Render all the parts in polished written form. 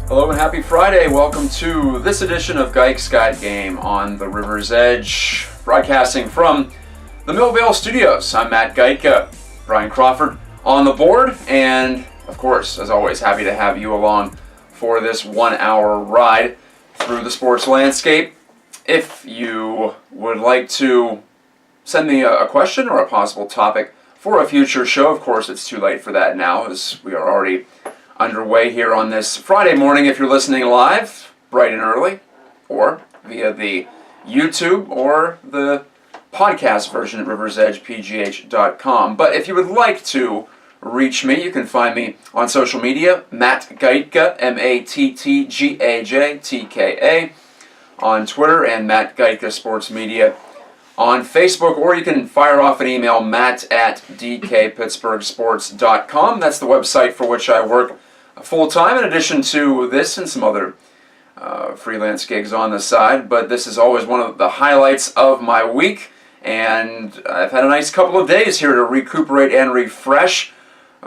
Hello and happy Friday. Welcome to this edition of Gike's Got Game on the River's Edge, broadcasting from the Millvale Studios. I'm Matt Gike, Brian Crawford on the board, and of course, as always, happy to have you along for this 1 hour ride through the sports landscape. If you would like to send me a question or a possible topic for a future show, of course it's too late for that now, as we are already underway here on this Friday morning if you're listening live, bright and early, or via the YouTube or the podcast version at riversedgepgh.com. But if you would like to reach me, you can find me on social media, Matt Gajtka, MattGajtka, on Twitter, and Matt Gajtka Sports Media on Facebook, or you can fire off an email, matt@dkpittsburghsports.com. That's the website for which I work full-time, in addition to this and some other freelance gigs on the side. But this is always one of the highlights of my week, and I've had a nice couple of days here to recuperate and refresh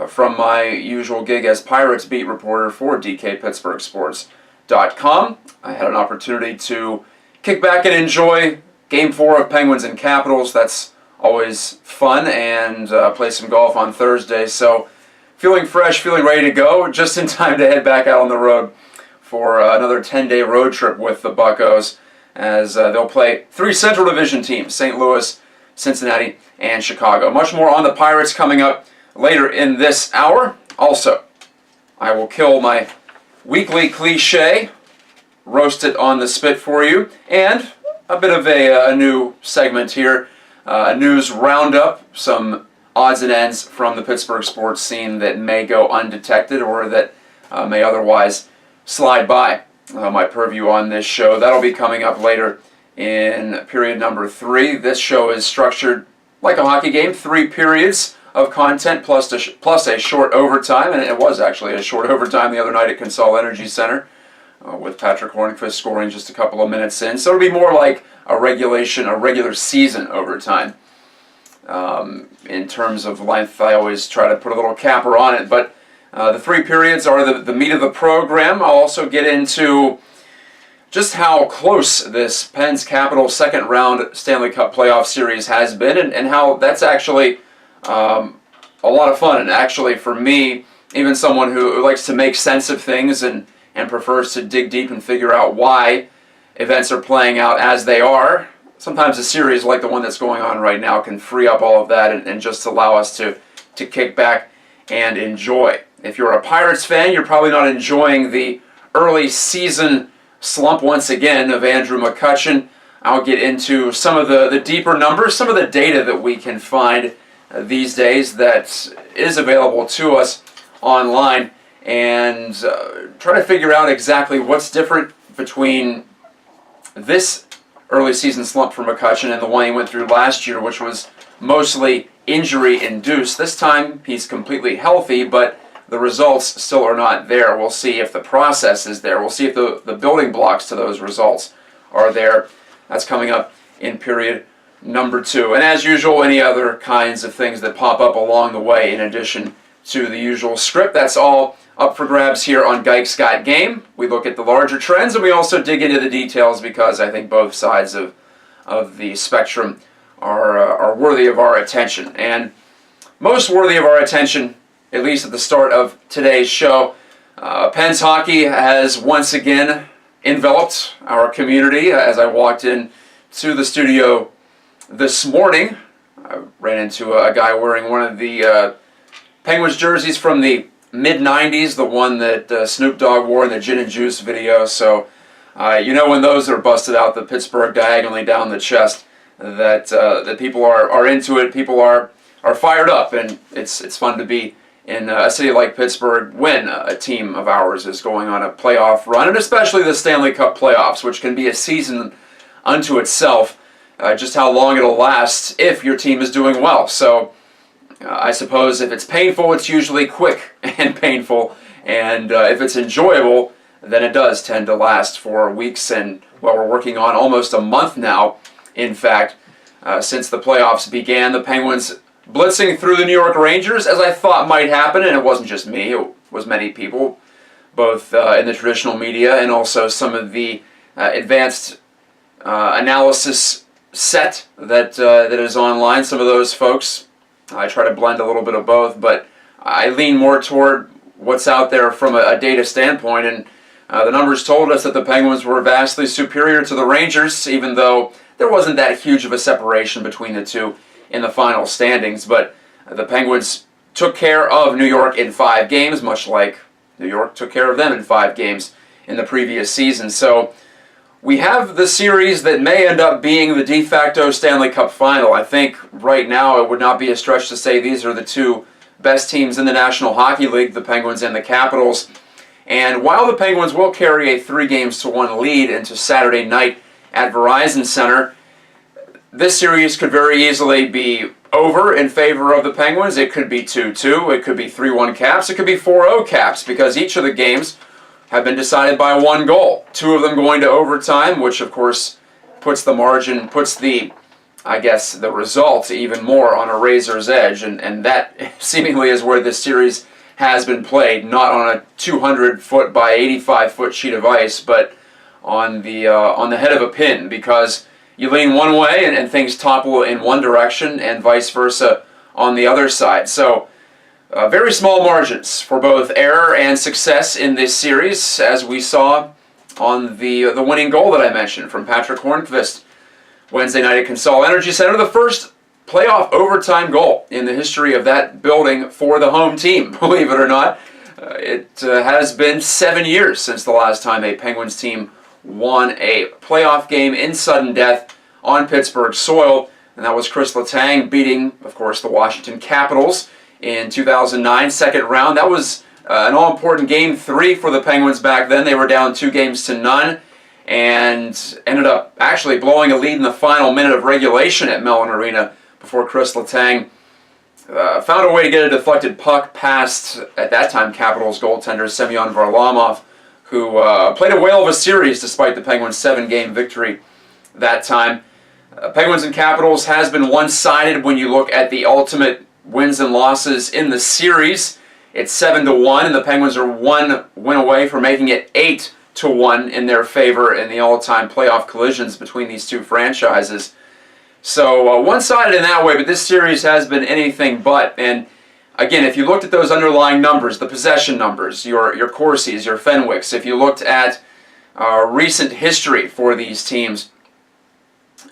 from my usual gig as Pirates beat reporter for dkpittsburghsports.com. I had an opportunity to kick back and enjoy Game 4 of Penguins and Capitals. That's always fun, and play some golf on Thursday. So feeling fresh, feeling ready to go, just in time to head back out on the road for another 10-day road trip with the Buccos, as they'll play 3 Central Division teams, St. Louis, Cincinnati, and Chicago. Much more on the Pirates coming up later in this hour. Also, I will kill my weekly cliche, roast it on the spit for you, and a bit of a new segment here, a news roundup, some odds and ends from the Pittsburgh sports scene that may go undetected or that may otherwise slide by my purview on this show. That'll be coming up later in period number 3. This show is structured like a hockey game, 3 periods of content plus a short overtime, and it was actually a short overtime the other night at Consol Energy Center, with Patrick Hornquist scoring just a couple of minutes in. So it'll be more like a regular season overtime. In terms of length, I always try to put a little capper on it, but the 3 periods are the meat of the program. I'll also get into just how close this Pens Capitals second round Stanley Cup playoff series has been, and how that's actually a lot of fun. And actually, for me, even someone who likes to make sense of things and prefers to dig deep and figure out why events are playing out as they are, sometimes a series like the one that's going on right now can free up all of that and just allow us to kick back and enjoy. If you're a Pirates fan, you're probably not enjoying the early season slump once again of Andrew McCutcheon. I'll get into some of the deeper numbers, some of the data that we can find these days that is available to us online, and try to figure out exactly what's different between this early season slump for McCutcheon and the one he went through last year, which was mostly injury-induced. This time he's completely healthy, but the results still are not there. We'll see if the process is there. We'll see if the building blocks to those results are there. That's coming up in period number 2. And as usual, any other kinds of things that pop up along the way in addition to the usual script, that's all up for grabs here on Gike's Got Game. We look at the larger trends, and we also dig into the details, because I think both sides of the spectrum are worthy of our attention. And most worthy of our attention, at least at the start of today's show, Pens hockey has once again enveloped our community. As I walked in to the studio this morning, I ran into a guy wearing one of the Penguins jerseys from the mid-90s, the one that Snoop Dogg wore in the Gin and Juice video. So you know, when those are busted out the Pittsburgh diagonally down the chest, that people are into it, people are fired up, and it's fun to be in a city like Pittsburgh when a team of ours is going on a playoff run, and especially the Stanley Cup playoffs, which can be a season unto itself, just how long it'll last if your team is doing well. So I suppose if it's painful, it's usually quick and painful, and if it's enjoyable, then it does tend to last for weeks, and well, we're working on almost a month now, in fact, since the playoffs began. The Penguins blitzing through the New York Rangers, as I thought might happen, and it wasn't just me, it was many people. both in the traditional media and also some of the advanced analysis set that is online. Some of those folks, I try to blend a little bit of both, but I lean more toward what's out there from a data standpoint, and the numbers told us that the Penguins were vastly superior to the Rangers, even though there wasn't that huge of a separation between the two in the final standings. But the Penguins took care of New York in 5 games, much like New York took care of them in 5 games in the previous season. So we have the series that may end up being the de facto Stanley Cup Final. I think right now it would not be a stretch to say these are the two best teams in the National Hockey League, the Penguins and the Capitals. And while the Penguins will carry a 3-1 lead into Saturday night at Verizon Center, this series could very easily be over in favor of the Penguins. It could be 2-2, it could be 3-1 Caps, it could be 4-0 Caps, because each of the games have been decided by 1 goal. 2 of them going to overtime, which of course puts the margin, puts the result even more on a razor's edge, and that seemingly is where this series has been played, not on a 200-foot by 85-foot sheet of ice, but on the head of a pin, because you lean one way and things topple in one direction, and vice versa on the other side. So very small margins for both error and success in this series, as we saw on the winning goal that I mentioned from Patrick Hornqvist Wednesday night at Consol Energy Center, the first playoff overtime goal in the history of that building for the home team, believe it or not. It has been 7 years since the last time a Penguins team won a playoff game in sudden death on Pittsburgh soil, and that was Chris Letang beating, of course, the Washington Capitals in 2009, second round. That was an all-important Game 3 for the Penguins back then. They were down 2-0 and ended up actually blowing a lead in the final minute of regulation at Mellon Arena before Chris Letang found a way to get a deflected puck past, at that time, Capitals goaltender Semyon Varlamov, who played a whale of a series despite the Penguins' 7-game victory that time. Penguins and Capitals has been one-sided when you look at the ultimate wins and losses in the series. It's 7-1, and the Penguins are 1 win away from making it 8-1 in their favor in the all-time playoff collisions between these two franchises. So one-sided in that way, but this series has been anything but. And again, if you looked at those underlying numbers, the possession numbers, your Corsis, your Fenwicks, if you looked at recent history for these teams,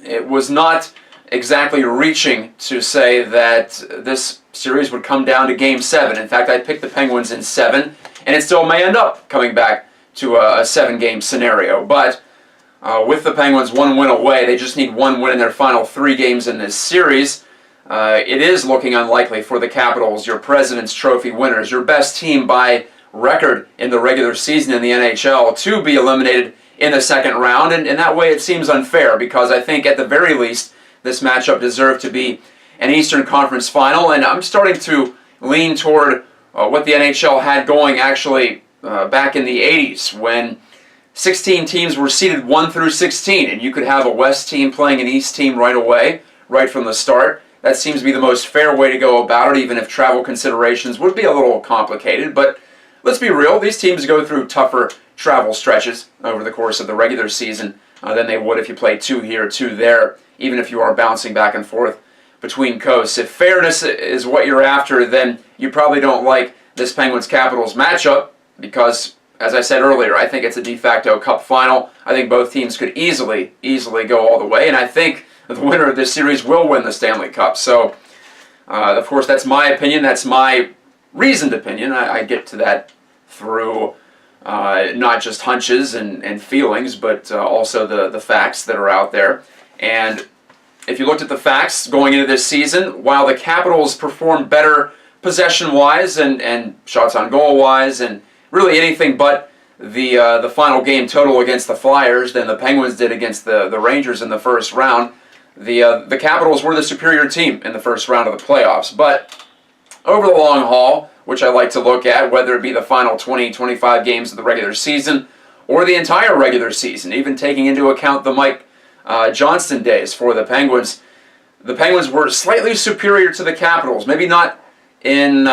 it was not exactly reaching to say that this series would come down to Game 7. In fact, I picked the Penguins in 7, and it still may end up coming back to a 7-game scenario. But with the Penguins 1 win away, they just need 1 win in their final 3 games in this series. It is looking unlikely for the Capitals, your President's Trophy winners, your best team by record in the regular season in the NHL, to be eliminated in the second round. And in that way, it seems unfair, because I think at the very least, this matchup deserved to be an Eastern Conference final. And I'm starting to lean toward what the NHL had going actually back in the 80s, when 16 teams were seeded 1 through 16, and you could have a West team playing an East team right away, right from the start. That seems to be the most fair way to go about it, even if travel considerations would be a little complicated. But let's be real, these teams go through tougher travel stretches over the course of the regular season than they would if you play 2 here, 2 there, even if you are bouncing back and forth between coasts. If fairness is what you're after, then you probably don't like this Penguins-Capitals matchup, because, as I said earlier, I think it's a de facto Cup final. I think both teams could easily go all the way, and I think the winner of this series will win the Stanley Cup. So, of course, that's my opinion. That's my reasoned opinion. I get to that through not just hunches and feelings, but also the facts that are out there. And if you looked at the facts going into this season, while the Capitals performed better possession-wise and shots on goal-wise, and really anything but the final game total against the Flyers than the Penguins did against the Rangers in the first round, the Capitals were the superior team in the first round of the playoffs. But over the long haul, which I like to look at, whether it be the final 20-25 games of the regular season or the entire regular season, even taking into account the Mike Johnston days for the Penguins were slightly superior to the Capitals. Maybe not in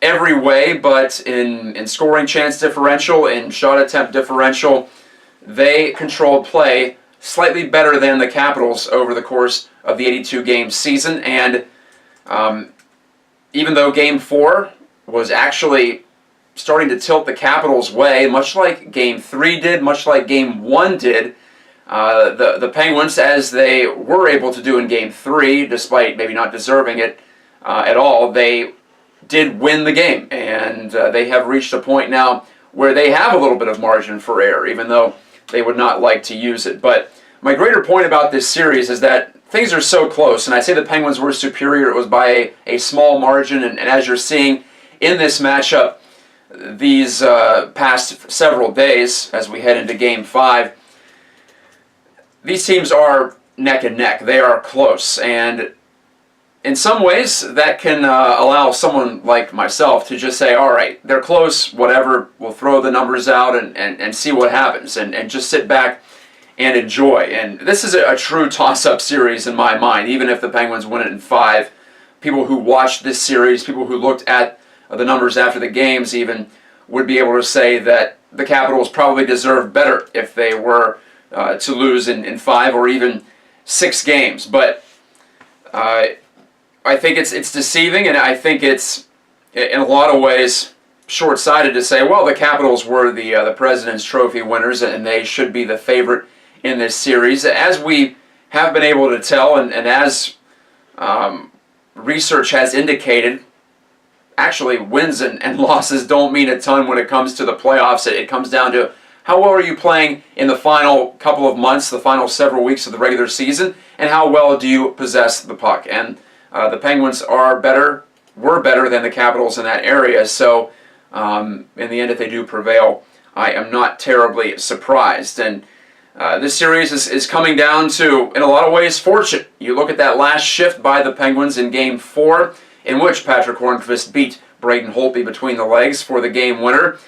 every way, but in scoring chance differential, in shot attempt differential, they controlled play slightly better than the Capitals over the course of the 82-game season. And even though Game 4 was actually starting to tilt the Capitals' way, much like Game 3 did, much like Game 1 did, the Penguins, as they were able to do in Game 3, despite maybe not deserving it at all, they did win the game. And they have reached a point now where they have a little bit of margin for error, even though they would not like to use it. But my greater point about this series is that things are so close, and I say the Penguins were superior. It was by a small margin, and as you're seeing in this matchup these past several days as we head into Game 5, these teams are neck and neck. They are close, and in some ways that can allow someone like myself to just say, all right, they're close, whatever, we'll throw the numbers out and see what happens, and just sit back and enjoy. And this is a true toss-up series in my mind, even if the Penguins win it in 5. People who watched this series, people who looked at the numbers after the games even, would be able to say that the Capitals probably deserved better if they were to lose in 5 or even 6 games. But I think it's deceiving, and I think it's, in a lot of ways, short-sighted to say, well, the Capitals were the President's Trophy winners, and they should be the favorite in this series. As we have been able to tell, and as research has indicated, actually wins and losses don't mean a ton when it comes to the playoffs. It comes down to how well are you playing in the final couple of months, the final several weeks of the regular season, and how well do you possess the puck. And the Penguins were better than the Capitals in that area, so in the end, if they do prevail, I am not terribly surprised. And this series is coming down to, in a lot of ways, fortune. You look at that last shift by the Penguins in Game 4, in which Patrick Hornqvist beat Braden Holtby between the legs for the game winner.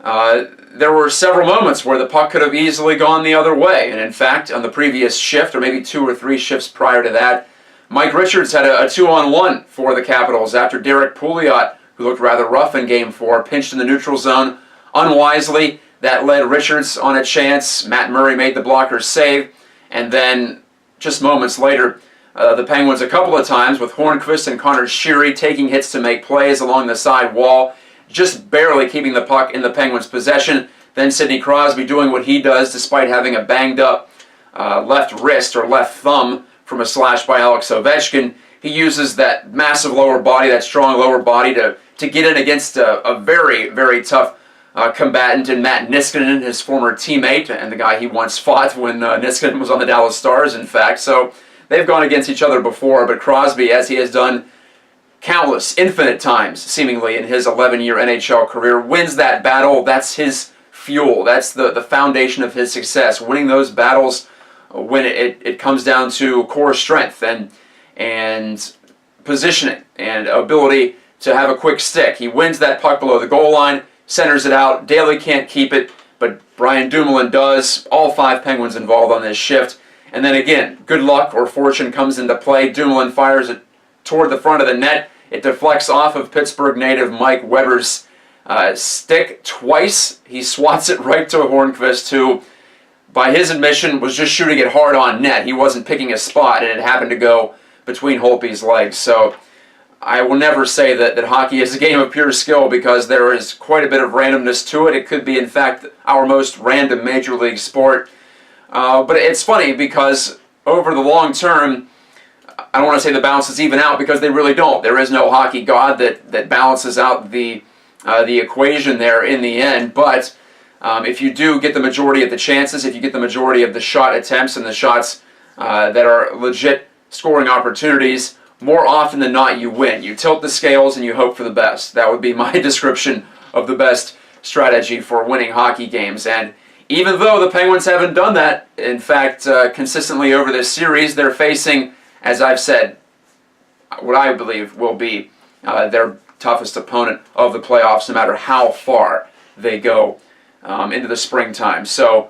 There were several moments where the puck could have easily gone the other way. And in fact, on the previous shift, or maybe 2 or 3 shifts prior to that, Mike Richards had a 2-on-1 for the Capitals after Derek Pouliot, who looked rather rough in Game 4, pinched in the neutral zone unwisely. That led Richards on a chance. Matt Murray made the blocker's save. And then, just moments later, the Penguins a couple of times with Hornqvist and Connor Sheary taking hits to make plays along the side wall, just barely keeping the puck in the Penguins' possession. Then Sidney Crosby doing what he does despite having a banged-up left wrist or left thumb from a slash by Alex Ovechkin. He uses that massive lower body, that strong lower body, to get in against a very, very tough combatant in Matt Niskanen, his former teammate, and the guy he once fought when Niskanen was on the Dallas Stars, in fact. So they've gone against each other before, but Crosby, as he has done countless, infinite times, seemingly, in his 11-year NHL career, wins that battle. That's his fuel. That's the foundation of his success, winning those battles when it comes down to core strength and positioning and ability to have a quick stick. He wins that puck below the goal line, centers it out. Daly can't keep it, but Brian Dumoulin does. All 5 Penguins involved on this shift. And then again, good luck or fortune comes into play. Dumoulin fires it toward the front of the net. It deflects off of Pittsburgh native Mike Weber's stick twice. He swats it right to Hornqvist, who, by his admission, was just shooting it hard on net. He wasn't picking a spot, and it happened to go between Holtby's legs. So I will never say that hockey is a game of pure skill, because there is quite a bit of randomness to it. It could be, in fact, our most random major league sport. But it's funny because over the long term, I don't want to say the balances even out, because they really don't. There is no hockey god that balances out the equation there in the end. But if you do get the majority of the chances, if you get the majority of the shot attempts and the shots that are legit scoring opportunities, more often than not you win. You tilt the scales and you hope for the best. That would be my description of the best strategy for winning hockey games. And even though the Penguins haven't done that, in fact, consistently over this series, they're facing, as I've said, what I believe will be their toughest opponent of the playoffs, no matter how far they go into the springtime. So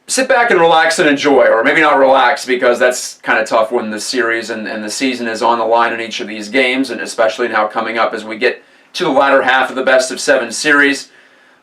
sit back and relax and enjoy, or maybe not relax because that's kind of tough when the series and the season is on the line in each of these games, and especially now coming up as we get to the latter half of the best-of-7 series.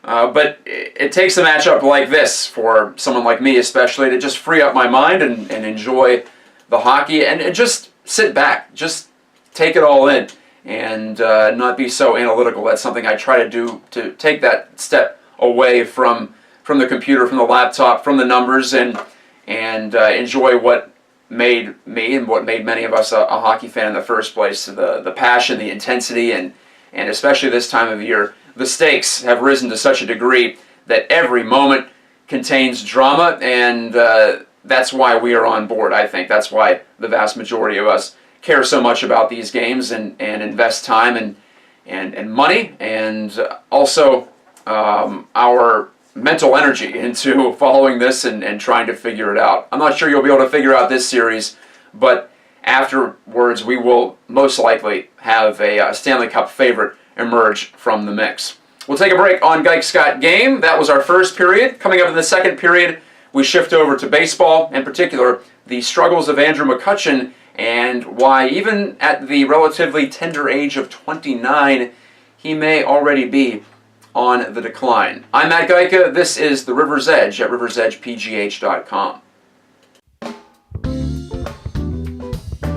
But it takes a matchup like this for someone like me especially to just free up my mind and enjoy the hockey and just sit back, just take it all in and not be so analytical. That's something I try to do, to take that step away from the computer, from the laptop, from the numbers, and enjoy what made me and what made many of us a hockey fan in the first place. The passion, the intensity, and especially this time of year, the stakes have risen to such a degree that every moment contains drama, and that's why we are on board, I think. That's why the vast majority of us care so much about these games and invest time and money, and also our mental energy into following this and trying to figure it out. I'm not sure you'll be able to figure out this series, but afterwards we will most likely have a Stanley Cup favorite emerge from the mix. We'll take a break on Gike's Got Game. That was our first period. Coming up in the second period, we shift over to baseball, in particular the struggles of Andrew McCutcheon and why even at the relatively tender age of 29, he may already be on the decline. I'm Matt Gike. This is the River's Edge at riversedgepgh.com.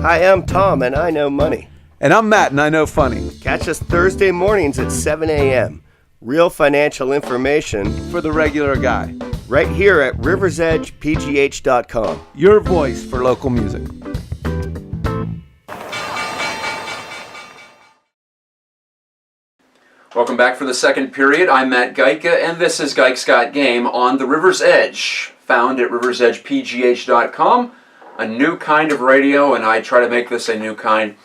Hi, I'm Tom, and I know money. And I'm Matt, and I know funny. Catch us Thursday mornings at 7 a.m. Real financial information For the regular guy. right here at riversedgepgh.com. Your voice for local music. Welcome back for the second period. I'm Matt Gike, and this is Gike's Got Game on the River's Edge, found at riversedgepgh.com. A new kind of radio, and I try to make this a new kind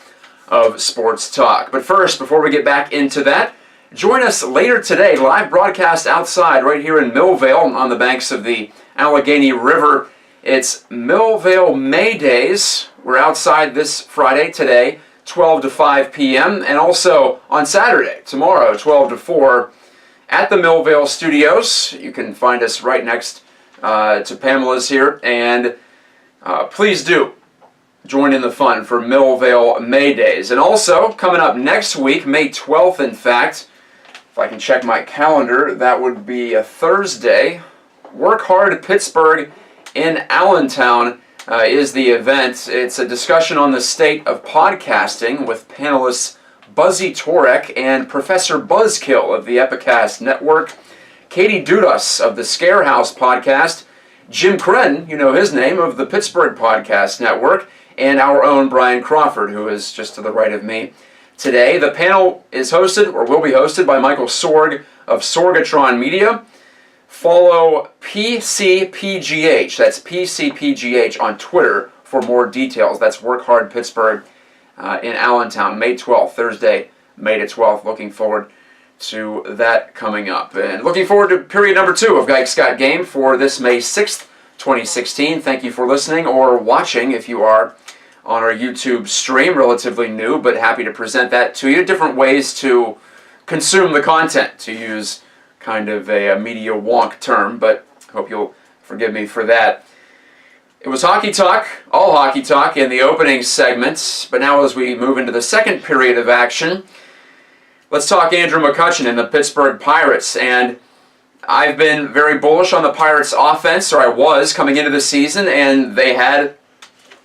of sports talk. But first, before we get back into that, join us later today, live broadcast outside right here in Millvale on the banks of the Allegheny River. It's Millvale May Days. We're outside this Friday today, 12 to 5 p.m., and also on Saturday, tomorrow, 12 to 4, at the Millvale Studios. You can find us right next to Pamela's here, and please do join in the fun for Millvale May Days. And also, coming up next week, May 12th, in fact, if I can check my calendar, that would be a Thursday. Work Hard Pittsburgh in Allentown is the event. It's a discussion on the state of podcasting with panelists Buzzy Torek and Professor Buzzkill of the Epicast Network, Katie Dudas of the Scare House podcast, Jim Crenn, you know his name, of the Pittsburgh Podcast Network, and our own Brian Crawford, who is just to the right of me today. The panel is hosted, or will be hosted, by Michael Sorg of Sorgatron Media. Follow PCPGH, that's PCPGH on Twitter for more details. That's Work Hard Pittsburgh in Allentown, May 12th, Thursday, May 12th. Looking forward to that coming up. And looking forward to period number 2 of Gike's Got Game for this May 6th, 2016. Thank you for listening or watching if you are on our YouTube stream. Relatively new, but happy to present that to you. Different ways to consume the content, to use kind of a media wonk term, but hope you'll forgive me for that. It was hockey talk, all hockey talk in the opening segments, but now as we move into the second period of action, let's talk Andrew McCutcheon and the Pittsburgh Pirates. And I've been very bullish on the Pirates' offense, or I was coming into the season, and they had,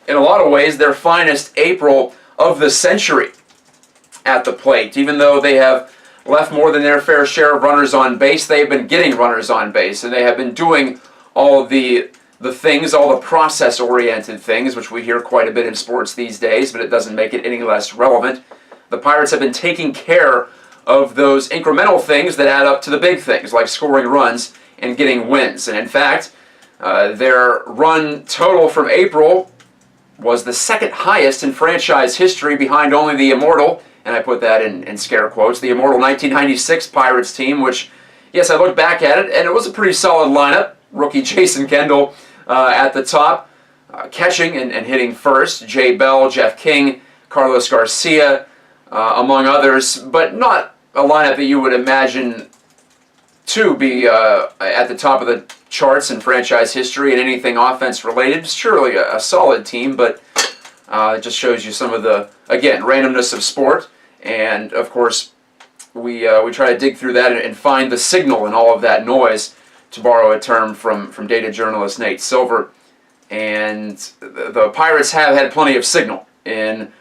in a lot of ways, their finest April of the century at the plate. Even though they have left more than their fair share of runners on base, they've been getting runners on base, and they have been doing all of the things, all the process-oriented things, which we hear quite a bit in sports these days, but it doesn't make it any less relevant. The Pirates have been taking care of those incremental things that add up to the big things, like scoring runs and getting wins. And in fact, their run total from April was the second highest in franchise history, behind only the immortal, and I put that in scare quotes, the immortal 1996 Pirates team, which, yes, I looked back at it, and it was a pretty solid lineup. Rookie Jason Kendall at the top, catching and hitting first. Jay Bell, Jeff King, Carlos Garcia, among others, but not a lineup that you would imagine to be at the top of the charts in franchise history and anything offense related. Surely a solid team, but it just shows you some of the, again, randomness of sport. And of course, we try to dig through that and find the signal in all of that noise, to borrow a term from data journalist Nate Silver. And the Pirates have had plenty of signal in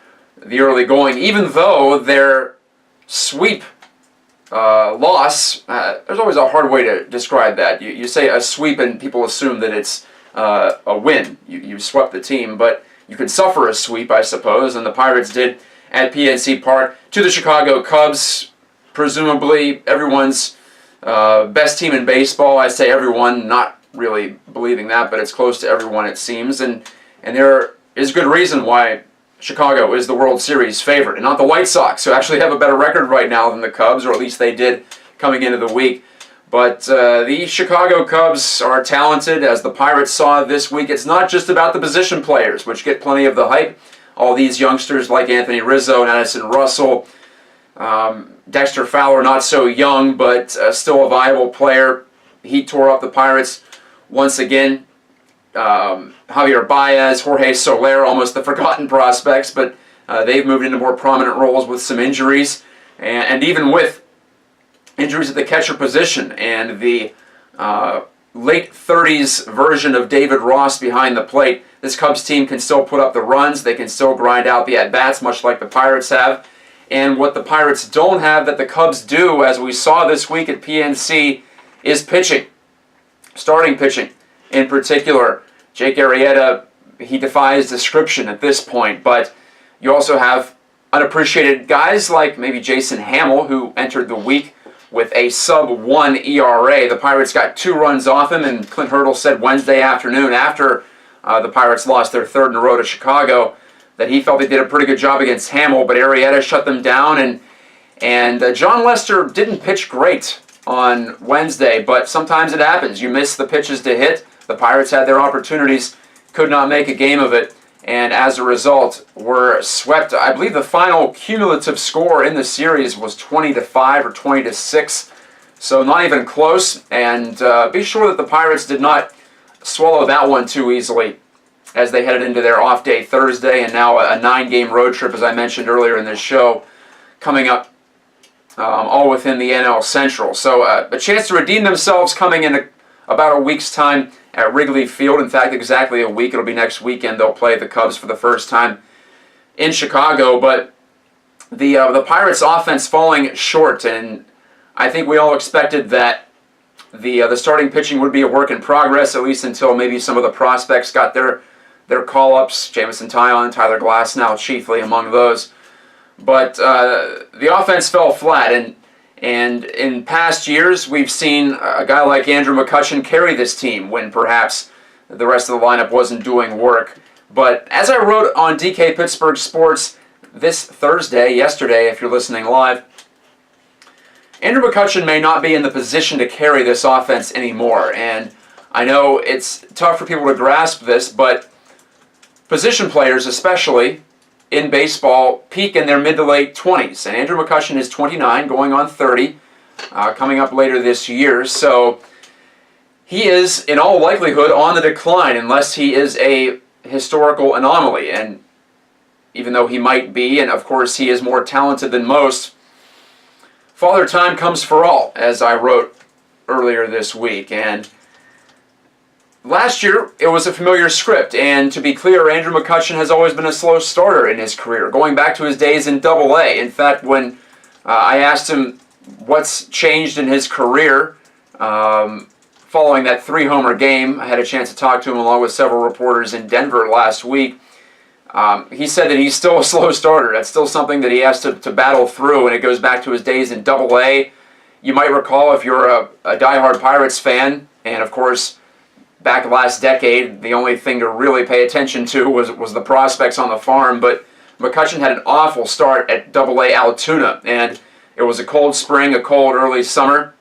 the early going, even though their sweep loss, there's always a hard way to describe that. You say a sweep and people assume that it's a win. You swept the team, but you could suffer a sweep, I suppose, and the Pirates did at PNC Park to the Chicago Cubs, presumably everyone's best team in baseball. I say everyone, not really believing that, but it's close to everyone, it seems, and there is good reason why Chicago is the World Series favorite, and not the White Sox, who actually have a better record right now than the Cubs, or at least they did coming into the week. But the Chicago Cubs are talented, as the Pirates saw this week. It's not just about the position players, which get plenty of the hype. All these youngsters like Anthony Rizzo and Addison Russell, Dexter Fowler, not so young, but still a viable player. He tore up the Pirates once again. Javier Baez, Jorge Soler, almost the forgotten prospects, but they've moved into more prominent roles with some injuries. And even with injuries at the catcher position and the late 30s version of David Ross behind the plate, this Cubs team can still put up the runs. They can still grind out the at-bats, much like the Pirates have. And what the Pirates don't have that the Cubs do, as we saw this week at PNC, is pitching. Starting pitching. In particular, Jake Arrieta, he defies description at this point, but you also have unappreciated guys like maybe Jason Hamill, who entered the week with a sub-1 ERA. The Pirates got 2 runs off him, and Clint Hurdle said Wednesday afternoon after the Pirates lost their 3rd in a row to Chicago that he felt they did a pretty good job against Hamill, but Arrieta shut them down, and John Lester didn't pitch great on Wednesday, but sometimes it happens. You miss the pitches to hit. The Pirates had their opportunities, could not make a game of it, and as a result were swept. I believe the final cumulative score in the series was 20-5 or 20-6, so not even close. And be sure that the Pirates did not swallow that one too easily as they headed into their off day Thursday, and now a 9-game road trip, as I mentioned earlier in this show, coming up all within the NL Central. So a chance to redeem themselves coming in about a week's time at Wrigley Field. In fact, exactly a week. It'll be next weekend. They'll play the Cubs for the first time in Chicago. But the Pirates' offense falling short, and I think we all expected that the starting pitching would be a work in progress, at least until maybe some of the prospects got their call-ups. Jamison Tyon, Tyler Glasnow chiefly among those. But the offense fell flat, and in past years, we've seen a guy like Andrew McCutcheon carry this team when perhaps the rest of the lineup wasn't doing work. But as I wrote on DK Pittsburgh Sports this Thursday, yesterday, if you're listening live, Andrew McCutcheon may not be in the position to carry this offense anymore. And I know it's tough for people to grasp this, but position players especially in baseball peak in their mid to late 20s. And Andrew McCutcheon is 29, going on 30, coming up later this year. So he is, in all likelihood, on the decline unless he is a historical anomaly. And even though he might be, and of course he is more talented than most, Father Time comes for all, as I wrote earlier this week. And last year, it was a familiar script, and to be clear, Andrew McCutcheon has always been a slow starter in his career, going back to his days in Double-A. In fact, when I asked him what's changed in his career following that 3-homer game, I had a chance to talk to him along with several reporters in Denver last week. He said that he's still a slow starter. That's still something that he has to battle through, and it goes back to his days in Double-A. You might recall, if you're a diehard Pirates fan, and of course, back last decade, the only thing to really pay attention to was the prospects on the farm, but McCutcheon had an awful start at Double-A Altoona, and it was a cold spring, a cold early summer.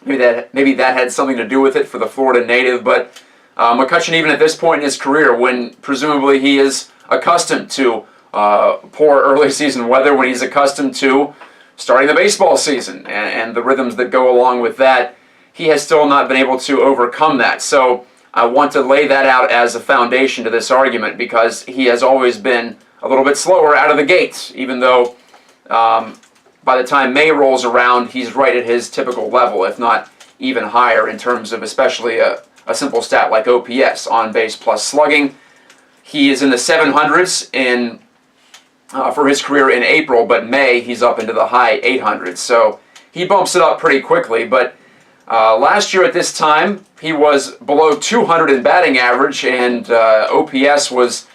Maybe that had something to do with it for the Florida native, but McCutcheon, even at this point in his career, when presumably he is accustomed to poor early season weather, when he's accustomed to starting the baseball season and the rhythms that go along with that, he has still not been able to overcome that. So I want to lay that out as a foundation to this argument, because he has always been a little bit slower out of the gates, even though by the time May rolls around, he's right at his typical level, if not even higher, in terms of especially a simple stat like OPS, on base plus slugging. He is in the 700s for his career in April, but May he's up into the high 800s. So he bumps it up pretty quickly. But last year at this time, he was below 200 in batting average, and OPS was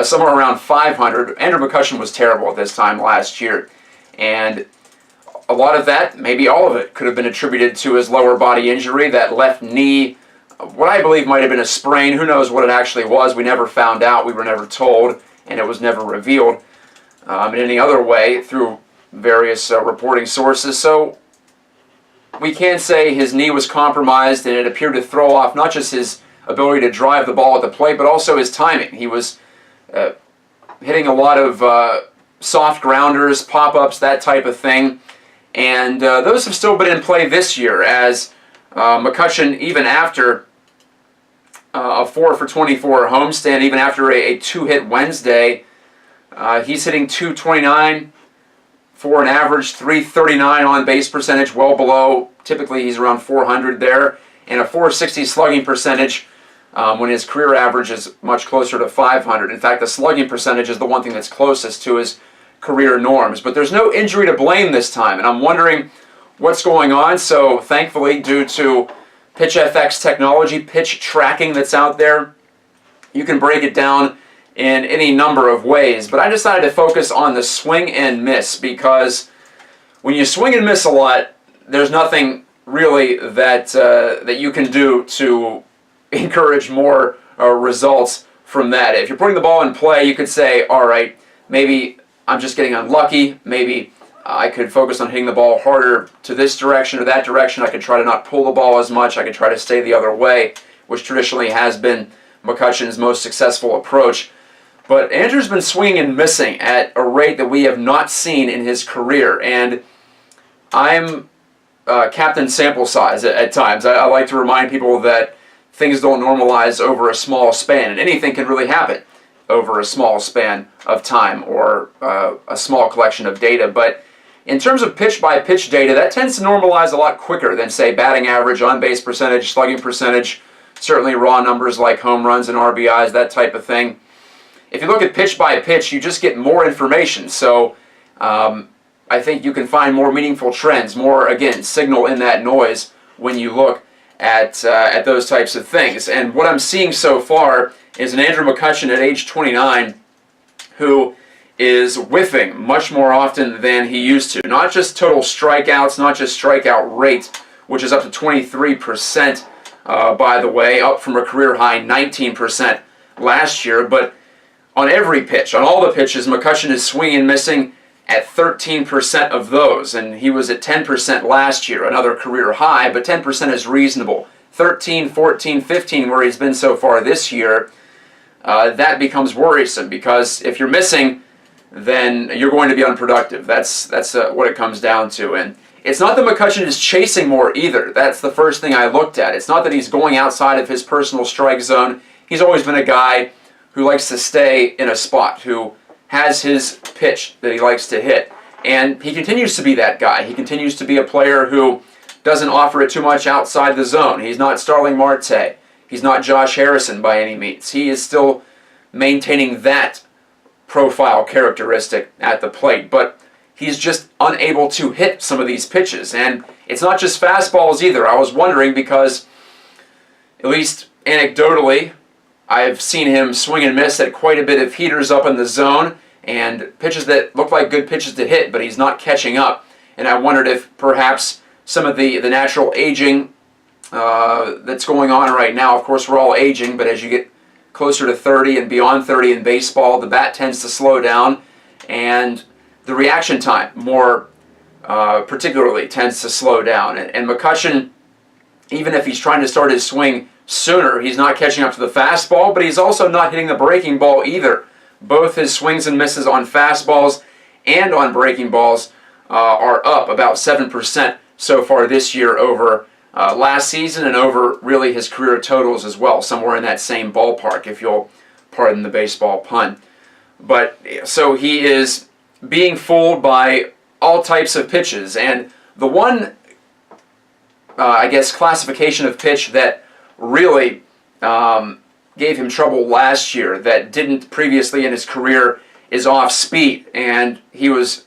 somewhere around 500. Andrew McCutcheon was terrible at this time last year. And a lot of that, maybe all of it, could have been attributed to his lower body injury, that left knee, what I believe might have been a sprain. Who knows what it actually was? We never found out. We were never told, and it was never revealed in any other way through various reporting sources. So we can say his knee was compromised, and it appeared to throw off not just his ability to drive the ball at the plate, but also his timing. He was hitting a lot of soft grounders, pop-ups, that type of thing. And those have still been in play this year, as McCutcheon, even after a 4 for 24 homestand, even after a 2-hit Wednesday, he's hitting .229 for an average, .339 on base percentage, well below. Typically he's around 400 there, and a .460 slugging percentage when his career average is much closer to 500. In fact, the slugging percentage is the one thing that's closest to his career norms. But there's no injury to blame this time, and I'm wondering what's going on. So thankfully, due to PitchFX technology, pitch tracking that's out there, you can break it down in any number of ways. But I decided to focus on the swing and miss, because when you swing and miss a lot, there's nothing really that that you can do to encourage more results from that. If you're putting the ball in play, you could say, all right, maybe I'm just getting unlucky. Maybe I could focus on hitting the ball harder to this direction or that direction. I could try to not pull the ball as much. I could try to stay the other way, which traditionally has been McCutcheon's most successful approach. But Andrew's been swinging and missing at a rate that we have not seen in his career. And I'm captain sample size at times. I like to remind people that things don't normalize over a small span, and anything can really happen over a small span of time or a small collection of data. But in terms of pitch-by-pitch data, that tends to normalize a lot quicker than, say, batting average, on-base percentage, slugging percentage, certainly raw numbers like home runs and RBIs, that type of thing. If you look at pitch-by-pitch, you just get more information. So I think you can find more meaningful trends, more, again, signal in that noise when you look at those types of things. And what I'm seeing so far is an Andrew McCutcheon at age 29 who is whiffing much more often than he used to. Not just total strikeouts, not just strikeout rate, which is up to 23%, by the way, up from a career high 19% last year, but on every pitch, on all the pitches, McCutcheon is swinging and missing at 13% of those, and he was at 10% last year, another career high, but 10% is reasonable. 13, 14, 15, where he's been so far this year, that becomes worrisome, because if you're missing, then you're going to be unproductive. That's what it comes down to. And it's not that McCutcheon is chasing more either. That's the first thing I looked at. It's not that he's going outside of his personal strike zone. He's always been a guy who likes to stay in a spot, who has his pitch that he likes to hit. And he continues to be that guy. He continues to be a player who doesn't offer it too much outside the zone. He's not Starling Marte. He's not Josh Harrison by any means. He is still maintaining that profile characteristic at the plate, but he's just unable to hit some of these pitches. And it's not just fastballs either. I was wondering, because at least anecdotally, I've seen him swing and miss at quite a bit of heaters up in the zone and pitches that look like good pitches to hit, but he's not catching up. And I wondered if perhaps some of the natural aging that's going on right now, of course we're all aging, but as you get closer to 30 and beyond 30 in baseball, the bat tends to slow down, and the reaction time more particularly tends to slow down. And McCutcheon, even if he's trying to start his swing sooner, he's not catching up to the fastball, but he's also not hitting the breaking ball either. Both his swings and misses on fastballs and on breaking balls are up about 7% so far this year over last season and over really his career totals as well, somewhere in that same ballpark, if you'll pardon the baseball pun. But so he is being fooled by all types of pitches, and the one, I guess, classification of pitch that really gave him trouble last year, that didn't previously in his career, is off speed, and he was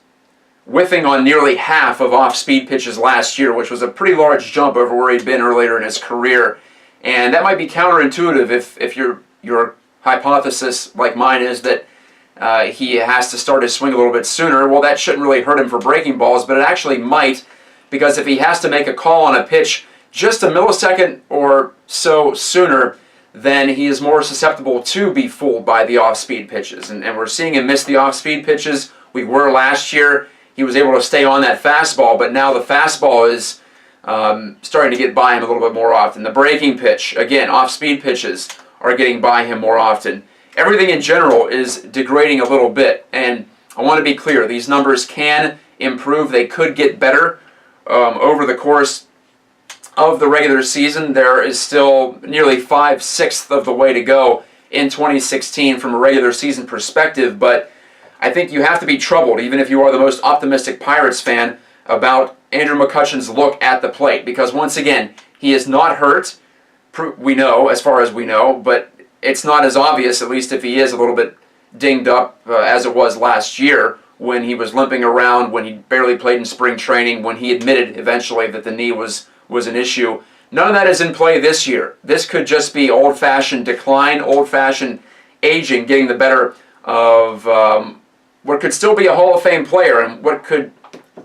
whiffing on nearly half of off-speed pitches last year, which was a pretty large jump over where he'd been earlier in his career. And that might be counterintuitive if your hypothesis, like mine, is that he has to start his swing a little bit sooner. Well, that shouldn't really hurt him for breaking balls, but it actually might, because if he has to make a call on a pitch just a millisecond or so sooner, then he is more susceptible to be fooled by the off-speed pitches. And we're seeing him miss the off-speed pitches. We were last year. He was able to stay on that fastball, but now the fastball is starting to get by him a little bit more often. The breaking pitch, again, off-speed pitches are getting by him more often. Everything in general is degrading a little bit, and I want to be clear, these numbers can improve. They could get better over the course of the regular season. There is still nearly 5/6 of the way to go in 2016 from a regular season perspective, but I think you have to be troubled, even if you are the most optimistic Pirates fan, about Andrew McCutcheon's look at the plate. Because once again, he is not hurt, we know, as far as we know, but it's not as obvious, at least if he is a little bit dinged up, as it was last year when he was limping around, when he barely played in spring training, when he admitted eventually that the knee was an issue. None of that is in play this year. This could just be old-fashioned decline, old-fashioned aging, getting the better of what could still be a Hall of Fame player and what could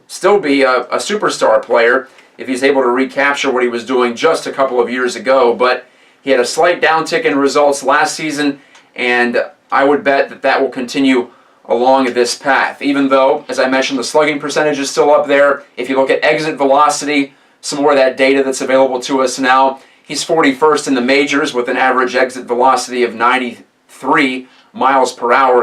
still be a superstar player if he's able to recapture what he was doing just a couple of years ago. But he had a slight downtick in results last season, and I would bet that that will continue along this path. Even though, as I mentioned, the slugging percentage is still up there. If you look at exit velocity, some more of that data that's available to us now, he's 41st in the majors with an average exit velocity of 93 miles per hour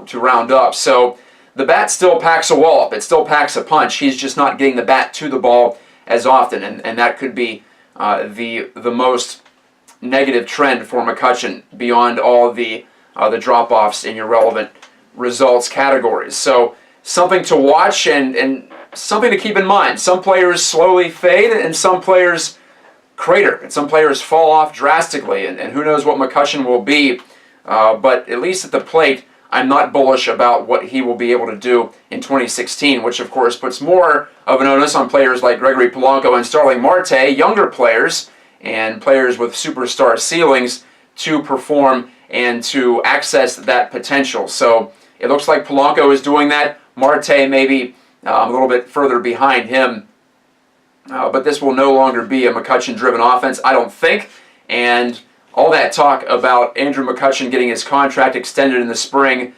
to round up. So the bat still packs a wallop. It still packs a punch. He's just not getting the bat to the ball as often, and that could be the most negative trend for McCutcheon beyond all the drop-offs in your relevant results categories. So something to watch and something to keep in mind. Some players slowly fade and some players crater, and some players fall off drastically, and who knows what McCutcheon will be. But at least at the plate, I'm not bullish about what he will be able to do in 2016, which of course puts more of an onus on players like Gregory Polanco and Starling Marte, younger players and players with superstar ceilings, to perform and to access that potential. So it looks like Polanco is doing that. Marte maybe a little bit further behind him. But this will no longer be a McCutcheon-driven offense, I don't think. And all that talk about Andrew McCutcheon getting his contract extended in the spring,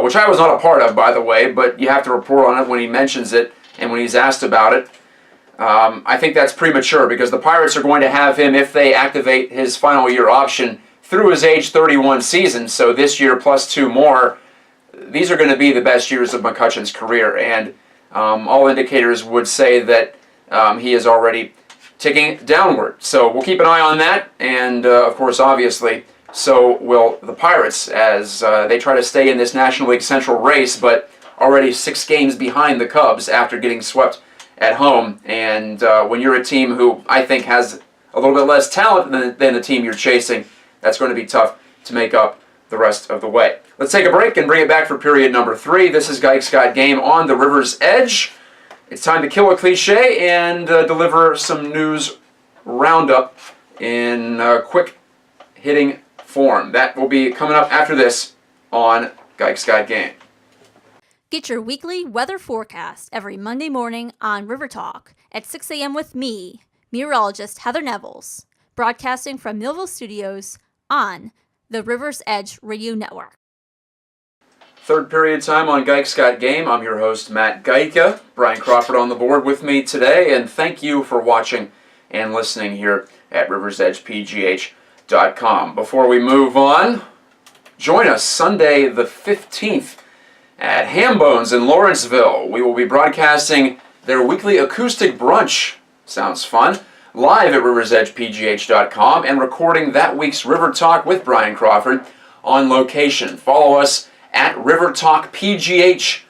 which I was not a part of, by the way, but you have to report on it when he mentions it and when he's asked about it. I think that's premature because the Pirates are going to have him, if they activate his final year option, through his age 31 season, so this year plus 2 more. These are going to be the best years of McCutcheon's career, and all indicators would say that he is already ticking downward. So we'll keep an eye on that, and of course, obviously, so will the Pirates as they try to stay in this National League Central race, but already 6 games behind the Cubs after getting swept at home. And when you're a team who I think has a little bit less talent than the team you're chasing, that's going to be tough to make up the rest of the way. Let's take a break and bring it back for period number 3. This is Gike's Got Game on the River's Edge. It's time to kill a cliche and deliver some news roundup in quick hitting form. That will be coming up after this on Gike's Got Game. Get your weekly weather forecast every Monday morning on River Talk at 6 a.m. with me, meteorologist Heather Nevels, broadcasting from Millville Studios on the River's Edge Radio Network. Third period time on Gike's Got Game. I'm your host, Matt Gajtka. Brian Crawford on the board with me today, and thank you for watching and listening here at riversedgepgh.com. Before we move on, join us Sunday the 15th at Hambones in Lawrenceville. We will be broadcasting their weekly acoustic brunch. Sounds fun. live at riversedgepgh.com and recording that week's River Talk with Brian Crawford on location. Follow us at River Talk PGH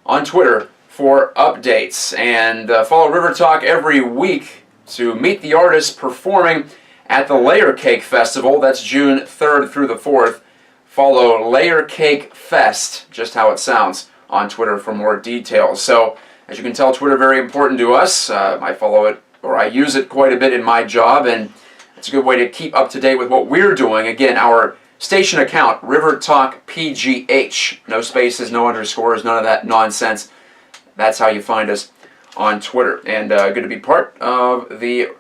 on Twitter for updates. And follow River Talk every week to meet the artists performing at the Layer Cake Festival. That's June 3rd through the 4th. Follow Layer Cake Fest, just how it sounds, on Twitter for more details. So, as you can tell, Twitter very important to us. I follow it, or I use it quite a bit in my job, and it's a good way to keep up to date with what we're doing. Again, our station account, River Talk PGH. No spaces, no underscores, none of that nonsense. That's how you find us on Twitter. And good to be part of the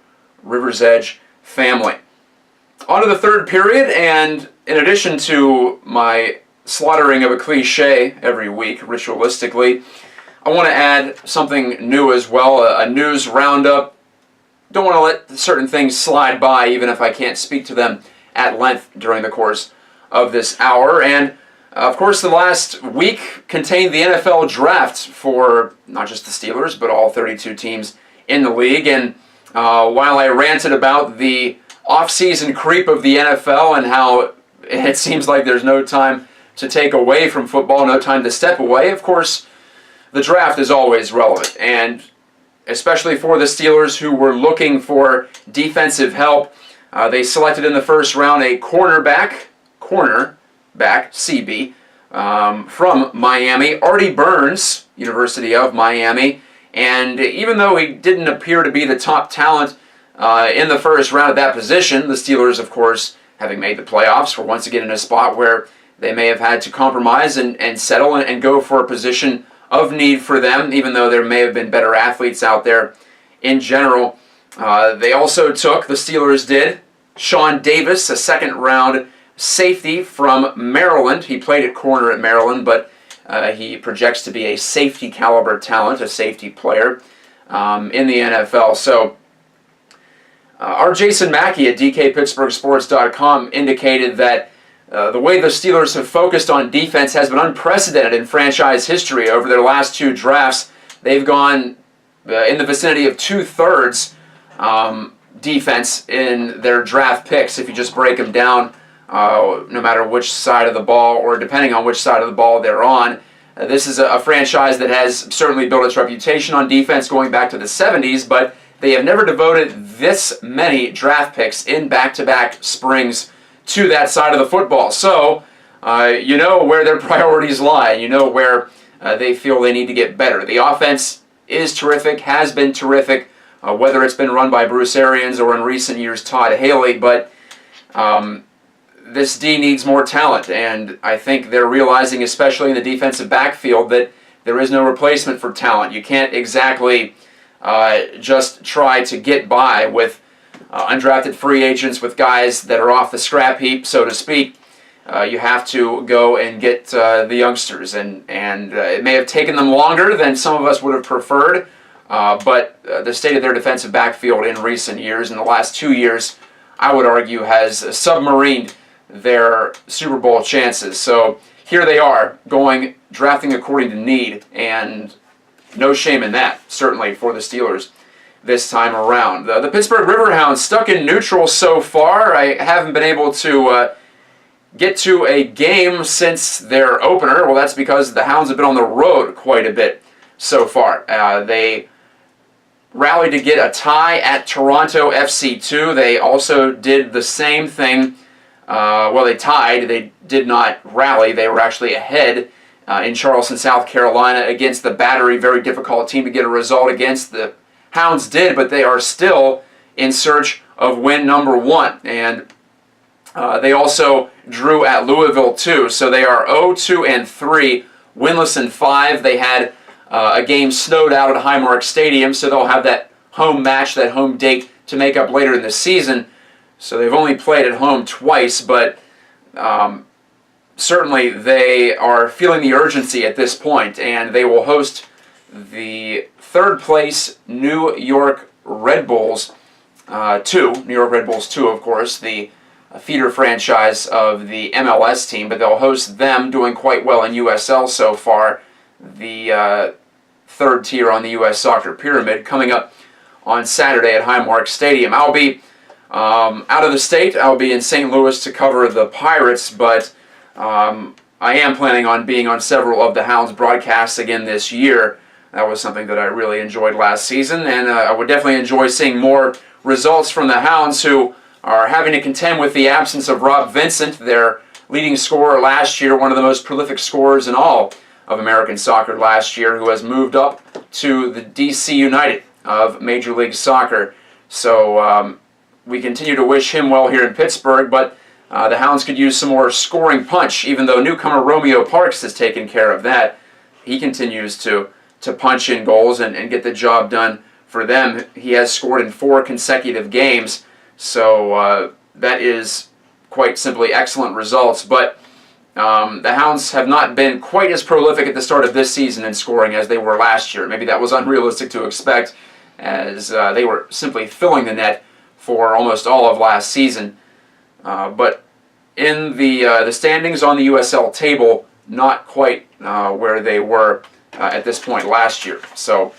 River's Edge family. On to the third period, and in addition to my slaughtering of a cliche every week, ritualistically, I want to add something new as well, a news roundup. Don't want to let certain things slide by, even if I can't speak to them at length during the course of this hour. And, of course, the last week contained the NFL draft for not just the Steelers, but all 32 teams in the league. And while I ranted about the off-season creep of the NFL and how it seems like there's no time to take away from football, no time to step away, of course, the draft is always relevant. And especially for the Steelers, who were looking for defensive help, they selected in the first round a cornerback, CB, from Miami, Artie Burns, University of Miami. And even though he didn't appear to be the top talent in the first round at that position, the Steelers, of course, having made the playoffs, were once again in a spot where they may have had to compromise and settle and go for a position of need for them, even though there may have been better athletes out there in general. They also took, the Steelers did, Sean Davis, a second-round safety from Maryland. He played at corner at Maryland, but he projects to be a safety-caliber talent, a safety player in the NFL. So our Jason Mackey at DKPittsburghSports.com indicated that the way the Steelers have focused on defense has been unprecedented in franchise history. Over their last two drafts, they've gone in the vicinity of 2/3 defense in their draft picks, if you just break them down, no matter which side of the ball or depending on which side of the ball they're on. This is a franchise that has certainly built its reputation on defense going back to the 70s, but they have never devoted this many draft picks in back-to-back springs to that side of the football. So, you know where their priorities lie. You know where they feel they need to get better. The offense is terrific, has been terrific, whether it's been run by Bruce Arians or in recent years Todd Haley, but this D needs more talent, and I think they're realizing, especially in the defensive backfield, that there is no replacement for talent. You can't exactly just try to get by with undrafted free agents, with guys that are off the scrap heap, so to speak. You have to go and get the youngsters, and it may have taken them longer than some of us would have preferred, but the state of their defensive backfield in recent years, in the last 2 years, I would argue, has submarined their Super Bowl chances. So here they are, drafting according to need, and no shame in that, certainly, for the Steelers this time around. The Pittsburgh Riverhounds stuck in neutral so far. I haven't been able to get to a game since their opener. Well, that's because the Hounds have been on the road quite a bit so far. They rallied to get a tie at Toronto FC2. They also did the same thing. Well, they tied. They did not rally. They were actually ahead in Charleston, South Carolina, against the Battery. Very difficult team to get a result against. The Hounds did, but they are still in search of win number one. And they also drew at Louisville, too. So they are 0-2-3, winless in 5. They had a game snowed out at Highmark Stadium, so they'll have that home match, that home date to make up later in the season. So they've only played at home twice, but certainly they are feeling the urgency at this point, and they will host the third-place New York Red Bulls 2. New York Red Bulls 2, of course, the feeder franchise of the MLS team, but they'll host them, doing quite well in USL so far, the third tier on the U.S. soccer pyramid, coming up on Saturday at Highmark Stadium. I'll be out of the state. I'll be in St. Louis to cover the Pirates, but I am planning on being on several of the Hounds broadcasts again this year. That was something that I really enjoyed last season, and I would definitely enjoy seeing more results from the Hounds, who are having to contend with the absence of Rob Vincent, their leading scorer last year, one of the most prolific scorers in all of American soccer last year, who has moved up to the DC United of Major League Soccer. So we continue to wish him well here in Pittsburgh, but the Hounds could use some more scoring punch, even though newcomer Romeo Parks has taken care of that. He continues to punch in goals and get the job done for them. He has scored in 4 consecutive games, so that is quite simply excellent results. But the Hounds have not been quite as prolific at the start of this season in scoring as they were last year. Maybe that was unrealistic to expect, as they were simply filling the net for almost all of last season. But in the standings on the USL table, not quite where they were at this point last year. So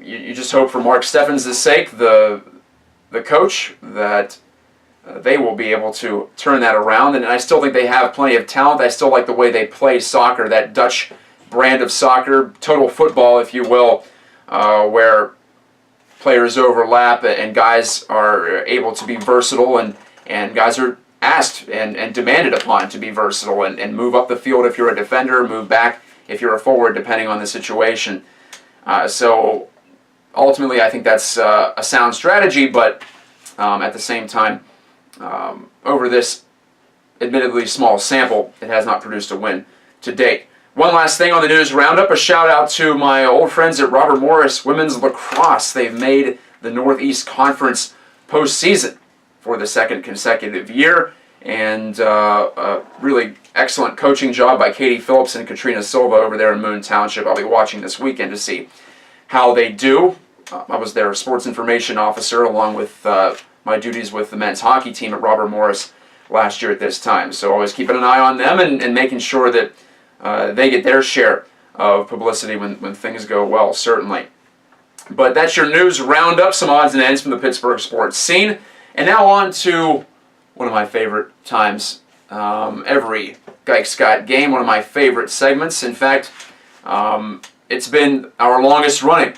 you just hope for Mark Steffens' sake, the coach, that they will be able to turn that around. And I still think they have plenty of talent. I still like the way they play soccer, that Dutch brand of soccer, total football, if you will, where players overlap and guys are able to be versatile, and guys are asked and demanded upon to be versatile and move up the field if you're a defender, move back if you're a forward, depending on the situation. So ultimately, I think that's a sound strategy, but at the same time, over this admittedly small sample, it has not produced a win to date. One last thing on the news roundup, a shout out to my old friends at Robert Morris Women's Lacrosse. They've made the Northeast Conference postseason for the 2nd consecutive year, and a really excellent coaching job by Katie Phillips and Katrina Silva over there in Moon Township. I'll be watching this weekend to see how they do. I was their sports information officer along with my duties with the men's hockey team at Robert Morris last year at this time. So always keeping an eye on them and making sure that they get their share of publicity when things go well, certainly. But that's your news roundup, some odds and ends from the Pittsburgh sports scene. And now on to one of my favorite times every Gike's Got game, one of my favorite segments. In fact, it's been our longest running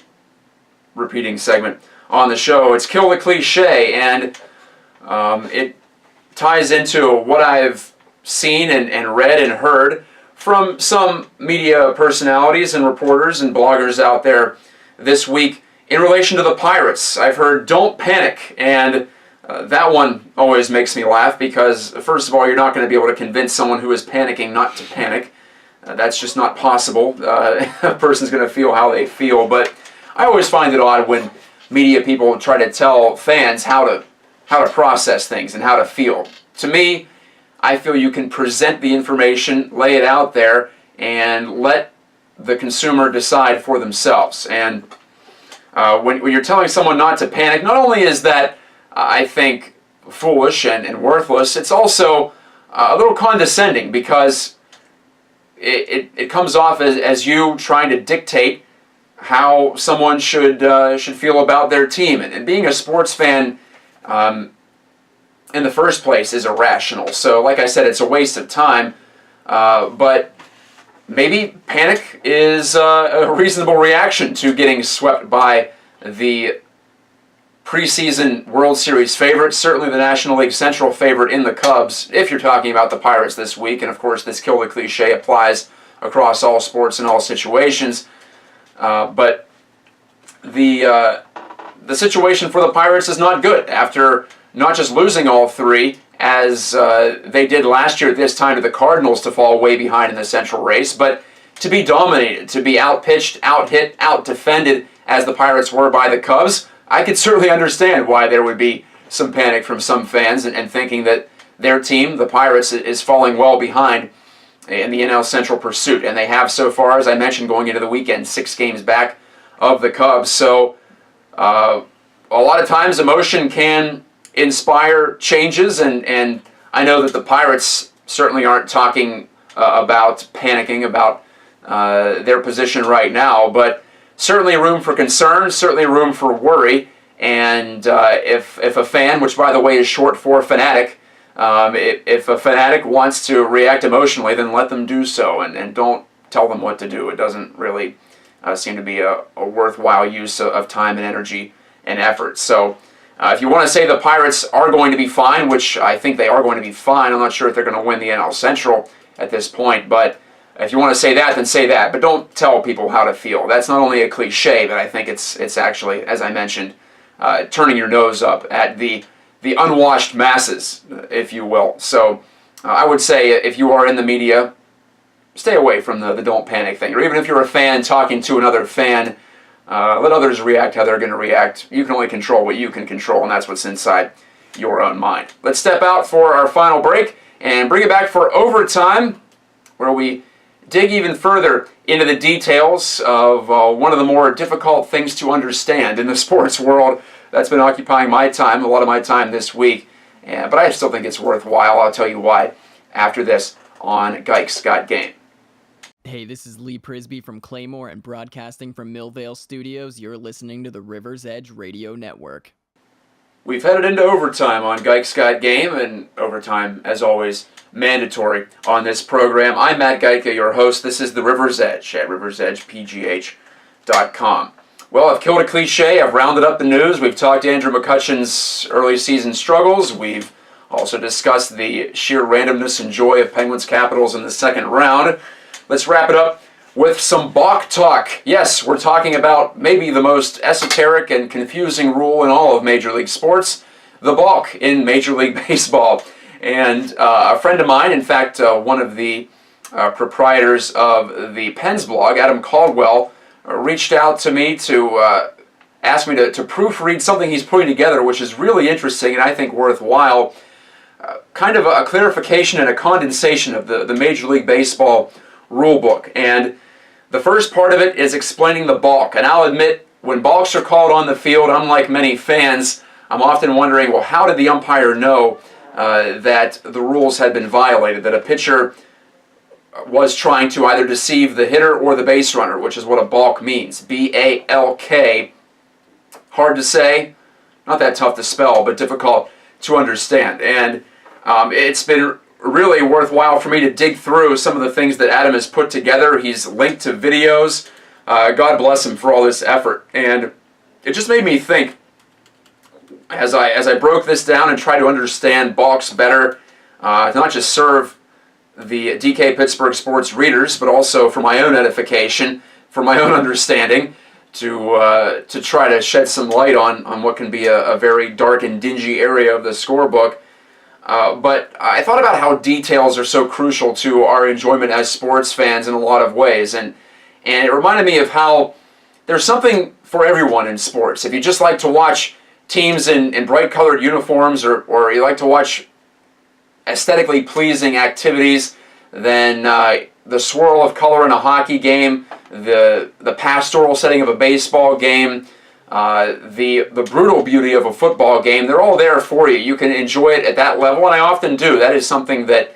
repeating segment on the show. It's Kill the Cliche, and it ties into what I've seen and read and heard from some media personalities and reporters and bloggers out there this week in relation to the Pirates. I've heard "don't panic," and that one always makes me laugh because, first of all, you're not going to be able to convince someone who is panicking not to panic. That's just not possible. A person's going to feel how they feel. But I always find it odd when media people try to tell fans how to process things and how to feel. To me, I feel you can present the information, lay it out there, and let the consumer decide for themselves. And when you're telling someone not to panic, not only is that, I think, foolish and worthless, it's also a little condescending, because it comes off as you trying to dictate how someone should feel about their team. And being a sports fan in the first place is irrational. So like I said, it's a waste of time. But maybe panic is a reasonable reaction to getting swept by the preseason World Series favorite, certainly the National League Central favorite in the Cubs, if you're talking about the Pirates this week. And of course, this Kill the Cliche applies across all sports and all situations. But the situation for the Pirates is not good after not just losing all 3, as they did last year at this time to the Cardinals, to fall way behind in the Central race, but to be dominated, to be outpitched, out-hit, out-defended as the Pirates were by the Cubs. I could certainly understand why there would be some panic from some fans and thinking that their team, the Pirates, is falling well behind in the NL Central pursuit. And they have so far, as I mentioned, going into the weekend, 6 games back of the Cubs. So a lot of times emotion can inspire changes, and I know that the Pirates certainly aren't talking about panicking about their position right now, but certainly room for concern, certainly room for worry. And if a fan, which by the way is short for fanatic, if a fanatic wants to react emotionally, then let them do so, and don't tell them what to do. It doesn't really seem to be a worthwhile use of time and energy and effort. So if you want to say the Pirates are going to be fine, which I think they are going to be fine, I'm not sure if they're going to win the NL Central at this point, but if you want to say that, then say that. But don't tell people how to feel. That's not only a cliche, but I think it's actually, as I mentioned, turning your nose up at the unwashed masses, if you will. So I would say if you are in the media, stay away from the don't panic thing. Or even if you're a fan talking to another fan, let others react how they're going to react. You can only control what you can control, and that's what's inside your own mind. Let's step out for our final break and bring it back for overtime, where we dig even further into the details of one of the more difficult things to understand in the sports world. That's been occupying my time, a lot of my time this week, but I still think it's worthwhile. I'll tell you why after this on Gike's Got Game. Hey, this is Lee Prisby from Claymore and broadcasting from Millvale Studios. You're listening to the River's Edge Radio Network. We've headed into overtime on Gike's Got Game, and overtime, as always, mandatory on this program. I'm Matt Gike, your host. This is the River's Edge at riversedgepgh.com. Well, I've killed a cliche. I've rounded up the news. We've talked Andrew McCutcheon's early season struggles. We've also discussed the sheer randomness and joy of Penguins Capitals in the second round. Let's wrap it up with some balk talk. Yes, we're talking about maybe the most esoteric and confusing rule in all of Major League sports, the balk in Major League Baseball. And a friend of mine, in fact, one of the proprietors of the Pens blog, Adam Caldwell, reached out to me to ask me to proofread something he's putting together, which is really interesting and I think worthwhile. Kind of a clarification and a condensation of the Major League Baseball rule book. And the first part of it is explaining the balk. And I'll admit, when balks are called on the field, unlike many fans, I'm often wondering, well, how did the umpire know that the rules had been violated, that a pitcher was trying to either deceive the hitter or the base runner, which is what a balk means. B-A-L-K. Hard to say, not that tough to spell, but difficult to understand. And it's been really worthwhile for me to dig through some of the things that Adam has put together. He's linked to videos. God bless him for all this effort. And it just made me think, as I broke this down and tried to understand balks better, to not just serve the DK Pittsburgh sports readers, but also for my own edification, for my own understanding, to try to shed some light on what can be a very dark and dingy area of the scorebook. But I thought about how details are so crucial to our enjoyment as sports fans in a lot of ways, and it reminded me of how there's something for everyone in sports. If you just like to watch teams in bright colored uniforms, or you like to watch aesthetically pleasing activities, then the swirl of color in a hockey game, the pastoral setting of a baseball game, the brutal beauty of a football game, they're all there for you. You can enjoy it at that level, and I often do. That is something that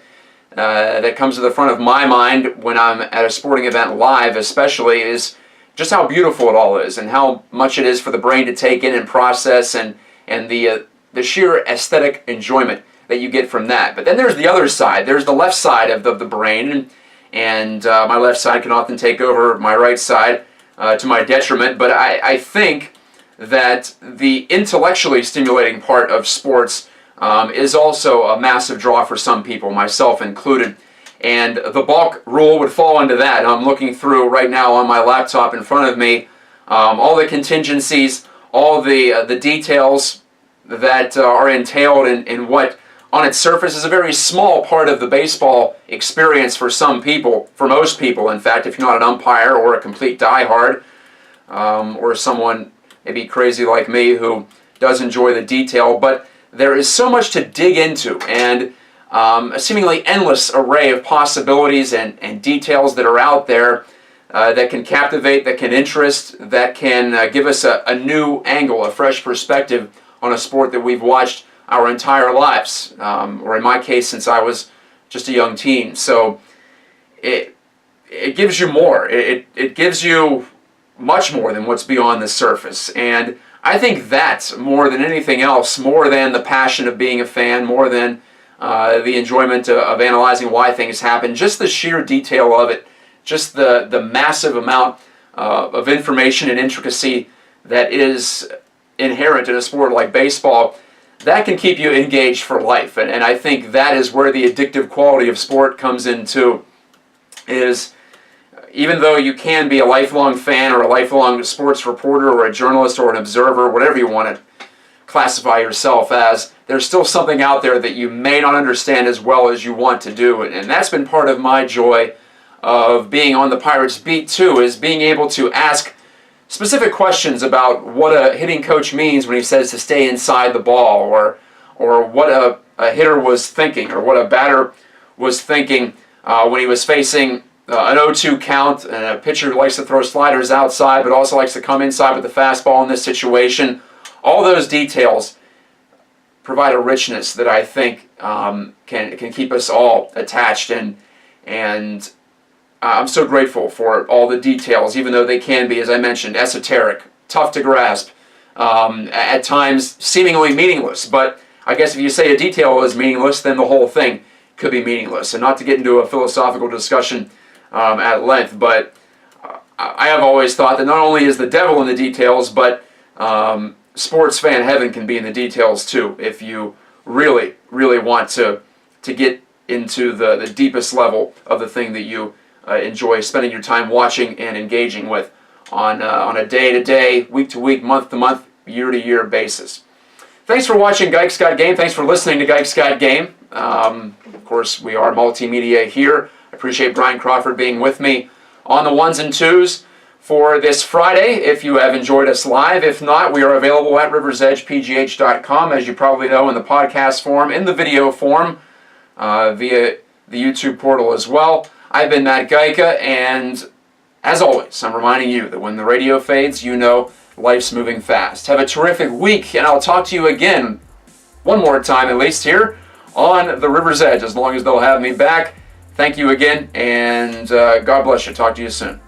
comes to the front of my mind when I'm at a sporting event live, especially, is just how beautiful it all is and how much it is for the brain to take in and process, and the sheer aesthetic enjoyment that you get from that. But then there's the other side. There's the left side of the brain, and my left side can often take over my right side to my detriment. But I think that the intellectually stimulating part of sports is also a massive draw for some people, myself included. And the balk rule would fall into that. I'm looking through right now on my laptop in front of me all the contingencies, all the details that are entailed in what on its surface is a very small part of the baseball experience for some people, for most people, in fact, if you're not an umpire or a complete diehard, or someone maybe crazy like me who does enjoy the detail. But there is so much to dig into, and a seemingly endless array of possibilities and details that are out there that can captivate, that can interest, that can give us a new angle, a fresh perspective on a sport that we've watched our entire lives, or in my case, since I was just a young teen. So it gives you more. It gives you much more than what's beyond the surface. And I think that, more than anything else, more than the passion of being a fan, more than the enjoyment of analyzing why things happen, just the sheer detail of it, just the massive amount of information and intricacy that is inherent in a sport like baseball, that can keep you engaged for life. And I think that is where the addictive quality of sport comes into, is even though you can be a lifelong fan or a lifelong sports reporter or a journalist or an observer, whatever you want to classify yourself as, there's still something out there that you may not understand as well as you want to do. And that's been part of my joy of being on the Pirates beat too, is being able to ask specific questions about what a hitting coach means when he says to stay inside the ball, or what a hitter was thinking, or what a batter was thinking when he was facing an 0-2 count, and a pitcher who likes to throw sliders outside but also likes to come inside with the fastball in this situation. All those details provide a richness that I think can keep us all attached, and I'm so grateful for all the details, even though they can be, as I mentioned, esoteric, tough to grasp, at times seemingly meaningless. But I guess if you say a detail is meaningless, then the whole thing could be meaningless. And not to get into a philosophical discussion at length, but I have always thought that not only is the devil in the details, but sports fan heaven can be in the details too, if you really, really want to get into the deepest level of the thing that you enjoy spending your time watching and engaging with on a day-to-day, week-to-week, month-to-month, year-to-year basis. Thanks for watching Gike's Got Game. Thanks for listening to Gike's Got Game. Of course, we are multimedia here. I appreciate Brian Crawford being with me on the ones and twos for this Friday, if you have enjoyed us live. If not, we are available at riversedgepgh.com, as you probably know, in the podcast form, in the video form, via the YouTube portal as well. I've been Matt Gike, and as always, I'm reminding you that when the radio fades, you know life's moving fast. Have a terrific week, and I'll talk to you again, one more time at least, here on the River's Edge, as long as they'll have me back. Thank you again, and God bless you. Talk to you soon.